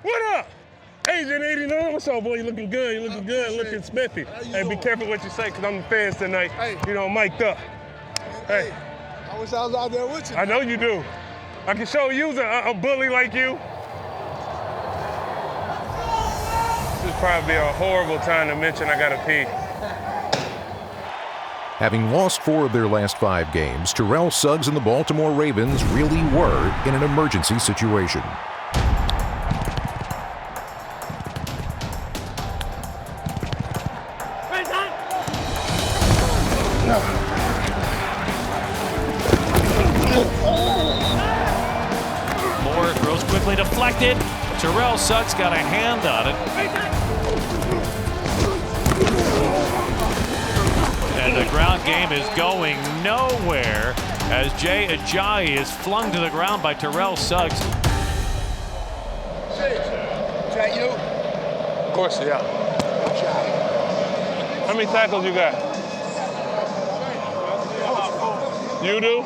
What up? Agent 89, what's up, boy? You looking good, you looking good, looking spiffy. Hey, be careful what you say, because I'm the feds tonight. Hey. You know, mic'd up. Hey. I wish I was out there with you. I know you do. I can show you a bully like you. This is probably a horrible time to mention I gotta pee. Having lost 4 of their last 5 games, Terrell Suggs and the Baltimore Ravens really were in an emergency situation. Moore throws quickly deflected. Terrell Suggs got a hand on it. And the ground game is going nowhere as Jay Ajayi is flung to the ground by Terrell Suggs. Is that you? Of course, yeah. How many tackles you got? You do?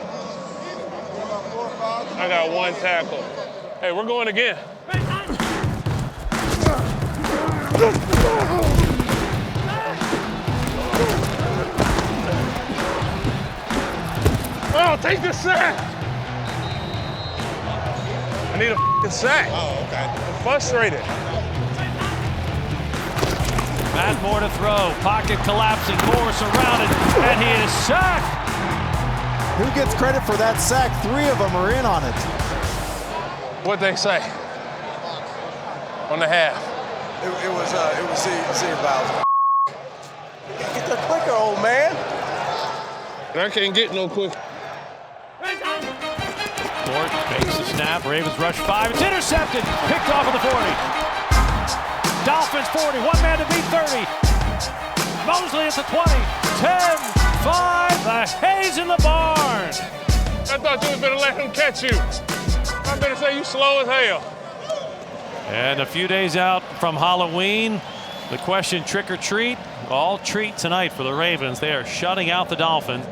I got 1 tackle. Hey, we're going again. Oh, take the sack! I need a f***ing sack. Oh, okay. I'm frustrated. Matt Moore to throw. Pocket collapsing. Moore surrounded. And he is sacked. Who gets credit for that sack? 3 of them are in on it. What'd they say? On the half. It was Zay Bowser. Get the quicker, old man. I can't get no quick. Moore fakes the snap. Ravens rush 5. It's intercepted. Picked off at the 40. Dolphins 40. 1 man to beat 30. Mosley at the 20. 10, 5. The Hayes in the barn. I thought you was better let him catch you. I better say you slow as hell. And a few days out from Halloween, the question, trick or treat? All treat tonight for the Ravens. They are shutting out the Dolphins.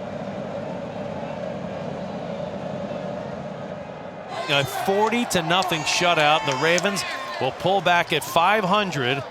A 40-0 shutout. The Ravens will pull back at 500.